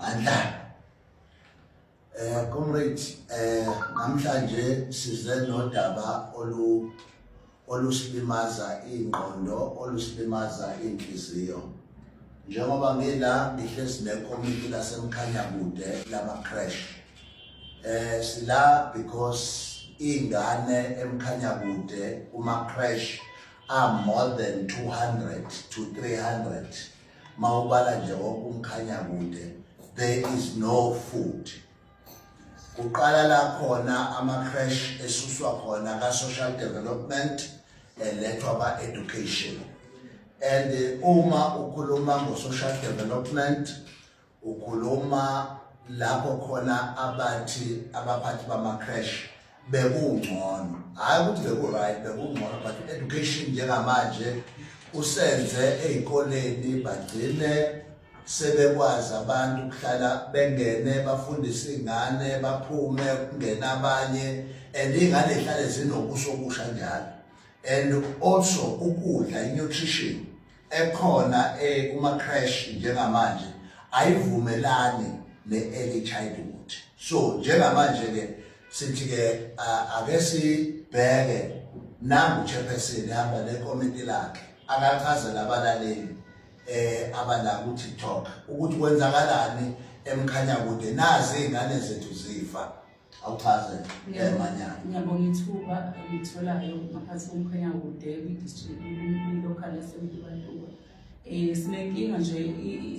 Andla. Comrade, namhlanje size nodaba olusilimaza ingqondo, olusilimaza inhliziyo. Njengoba ngila ngihlezi nekomiti lasemkhanyakude lama Creche. Sila because ingane emkhanyakude uma Creche are more than 200 to 300. Mawubala nje umkhanyakude, there is no food. Kuqala la khona ama Creche esuswa khona ka social development elethwa ba education. And uma ukhuluma ngo social development ukhuluma lapho khona abaphathi bama Creche bekungcono. Hayi ukuthi beku right, bekungcono, but education njengamanje usenze ezikoleni bagcine sebekwazi abantu ukuhlala bengene bafundise ingane baphume kungena abanye and ingane ihlale zinobuso obusha njalo. And also ukudla, nutrition ekhona uma Creche njengamanje ayivumelani ne-early childhood. So njengamanje ke sithi ke ake sibheke nangu chairperson hamba nekomiti lakhe akachazela abalaleli abala ku TikTok ukuthi kwenzakalani emkhanyakude nazi ingane zethu zifa. Awuchaze emanyana. Ngiyabonga ithuba ngitholayo ngaphansi komkhanyakude kwi-district local assembly. Sinenkinga nje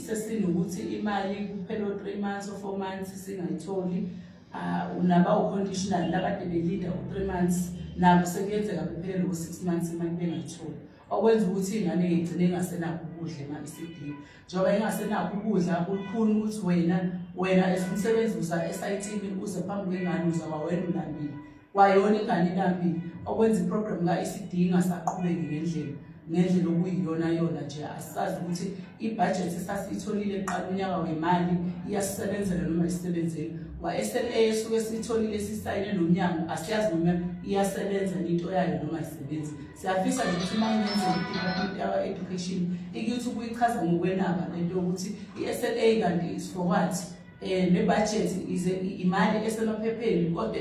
sesinokuthi imali kuphela 3 months or 4 months singayitholi. Unaba uconditional labade belinda u3 months nabo sekuyenzeka bephelele ku6 months imali bengayitholi. Okwenza ukuthi ingane igcine ingasenakho ukudla ema-ECD. Njengoba ingasenakho ukudla kukhulu ukuthi wena esimsebenzi uza esayithini uze phambi kwengane uzaba wena ulambile. Kwayona ingane ilambile. Okwenza iprogram ka-ECD ingasaqhubeki ngendlela okuyiyona yona nje asazi ukuthi ibudget esasiyitholile eqala unyaka wemali iyasebenzela noma isebenzele. Wa-SLA esuke siyitholile sisayine nomnyango asiyazi noma iyasebenza into yayo noma isebenzi. Siyafisa nje ukuthi mangenze i-department yawa education ikuthi ukuyichaza ngokwenaba lento ukuthi i-SLA kanti is for what? Ne-budget is imali esemaphepheni kodwa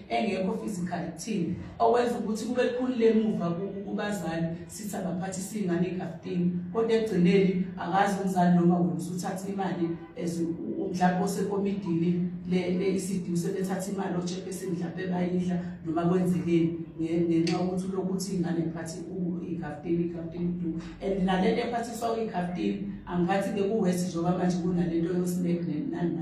engekho physically thini. Okwenza ukuthi kube likhulu lemuva kubazali sithi abaphathisa ingane ekhafteni kodwa ekugcineni akazi umzali noma wena usuthatha imali mhlawumbe osekomidini le-ECD usebethatha imali ochairperson mhlawumbe bayidla noma kwenzekeni ngenxa yokuthi lokuthi ingane iphathi ikhafteni du. And nalento ephathiswa ikhafteni angiphathi-ke ku-West njengoba manje kunalento yo-snack nani.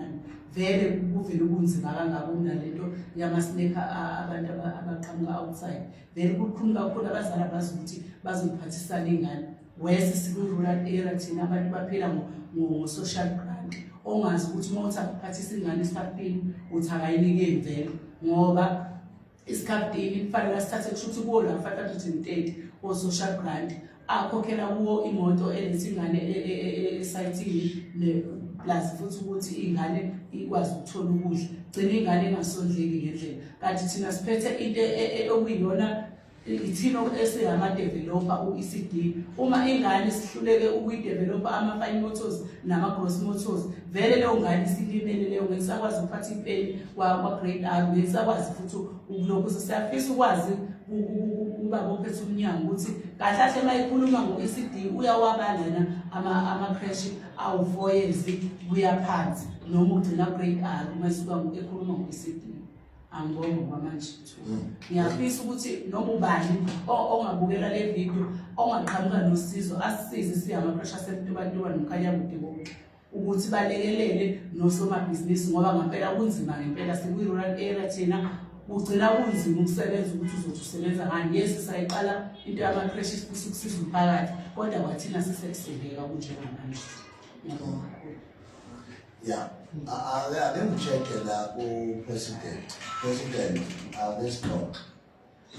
Vele kuvele ubunzima kangako kunalento yama-snack abantu abaqhamuka outside. Vele kukhulu kakhulu abazali abazi ukuthi bazophathisana ingane. West siku-rural area thina abantu baphila ngo-social grant. Ongazi ukuthi uma uthi akuphathisa ingane esikhaftini uthi akayinikeli vele ngoba isikhaftini kufanele sithathe kusho ukuthi kuwo la 530 o-social grant akhokhela kuwo imoto eletha ingane esayithini plus futhi ukuthi ingane ikwazi ukuthola ukudla. Gcina ingane engasondleki ngendlela. Kanti thina siphethe into okuyiyona ithina esingama-developer u-ECD. Uma ingane sihluleke ukuyidevelopa ama-fine motors nama-gross motors, vele leyo ngane silimele leyo ngeke sakwazi ukuphatha ipeni kwa-grade R, ngeke sakwazi futhi ukulokhu. Siyafisa ukwazi ukuba bophethe umnyango ukuthi kahle uma ikhuluma ngo-ECD uyawabala ama-Creche awu 4 years kuya phansi noma ugcina grade R uma esuka ekhuluma ngo-ECD. Angibonge kwamanje ngiyafisa ukuthi noma ubani ongabukela le video ongaqhamuka nosizo asisize siyama-Creche aseNtubantuba nomkhanyakude bonke ukuthi balekelele nosomabhizinisi ngoba ngempela kunzima ngempela sikwi-rural area thina ugcina kunzima ukusebenza ukuthi uzothi usebenza ngani. Yes sayiqala into yama-Creche sifisa ukusiza umphakathi kodwa kwathina sisekusebeka kunjengamanje. Ngiyabonga kakhulu. Yeah, ake ngicheck la ku-president. President, let's talk.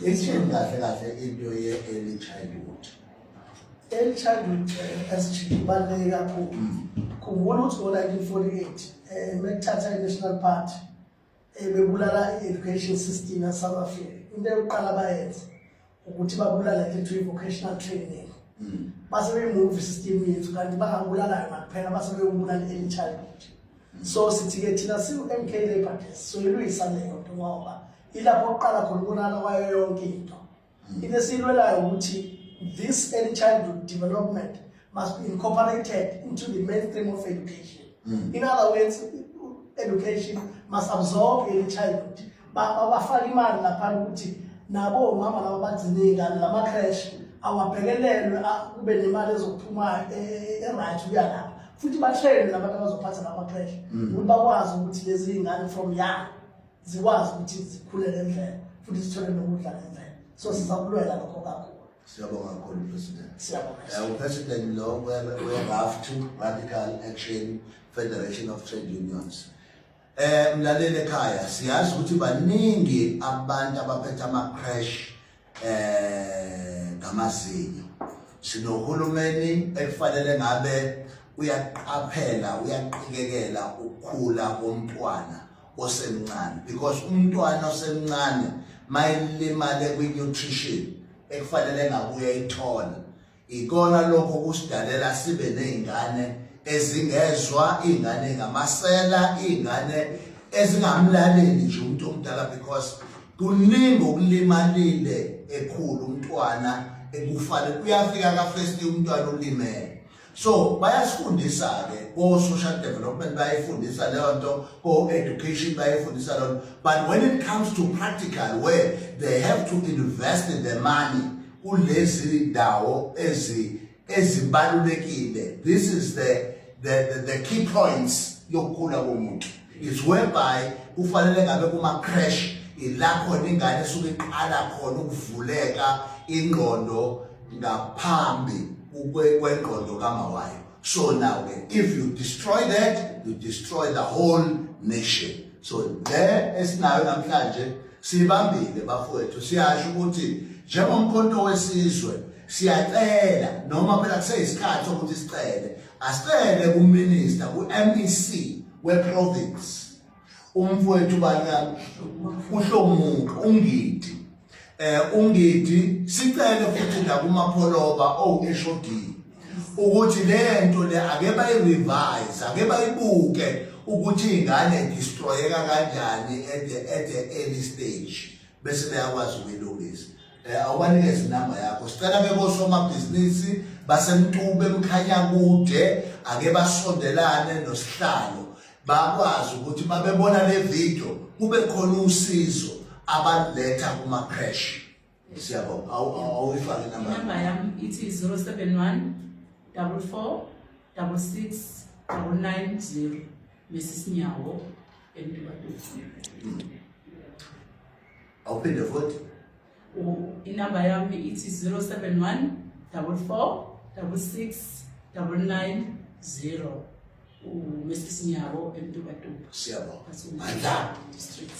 Ithini kahle into ye-early childhood? Early childhood ibaluleke kakhulu. Khumbula ukuthi ngo-1948 mekuthatha i-National Party bebulala i-education system yaSouth Africa. Into yokuqala bayenza ukuthi babulala into vocational training. Base bemove system yethu kanti bangabulala kuphela base bebulala early childhood. So sithi-ke thina siwu-MK Labour Desk, so iluyisa leyo nto ngoba ilapho oqala khona ubonakala kwayo yonke into. Into esiyilwelayo ukuthi this early childhood development must be incorporated into the mainstream of education. In other words, education must absorb early childhood. Bafaka imali lapha ukuthi nabo mama laba badzinika lama creche awabhekelelwe kube nemali ezophuma right kuya lapha. Futhi bahlele nabantu abazophatha lama creche ukuthi bakwazi ukuthi lezi ingane from young zikwazi ukuthi zikhule ngendlela futhi zithole nokudla ngendlela. So sizakulwela lokho kakhulu. Siyabonga kakhulu President. Siyabonga. President lo we have to Radical Action Federation of Trade Unions. Mlaleli ekhaya siyazi ukuthi baningi abantu abaphethe ama creche ngamazinyo. Sinohulumeni ekufanele ngabe uyaqaphela uyaqhubekela ukukhula komntwana osemncane because umntwana osemncane mayilimale kwi-nutrition ekufanele ngabuye ayithola ikona lokho kusidalela sibe nezingane ezingezwa ingane ngamasela ingane ezingamlaleli nje umuntu omdala because kuningi okulimalile ekhulu umntwana ekufanele uyafika ka first umntwana ulimele. So bayasifundisa ke ko social development bayifundisa leyo nto ko education bayifundisa leyo, but when it comes to practical where they have to invest in the money kulezi dawo ezibalulekile, this is the key points yokukhula komuntu. It's whereby kufanele ngabe kuma creche ilapho ingane esuke iqala khona ukuvuleka ingqondo ngaphambi kwengqondo kamawayo. So now if you destroy that, you destroy the whole nation. So there esinayo namhlanje sibambile bafowethu siyasho ukuthi njengomkhonto wesizwe siyacela noma phela kuseyisikhathi ukuthi sicele asicele kuminister ku-MEC we-province umfowethu bana uHlomuka ungidi sicele futhi nakumapholoba eshodini ukuthi lento le ake bayirevise ake bayibuke ukuthi ingane destroyeka kanjani at the early stage bese bayakwazi ukuyilungisa. Awubanikeze inamba yakho sicela bebosomabhizinisi basemntube emkhanya kude ake basondelane nosihlalo bakwazi ukuthi babebona le video kube khona usizo abaletha kuma creche. Siyabonga. Awuyifake inamba. Inamba yami ithi 071 44 66 990 Mrs. Nyawo eNtubatutu. Awuphinde futhi. Inamba yami ithi 071 44 66 990 Mrs. Nyawo eNtubatutu. Siyabonga. That's district.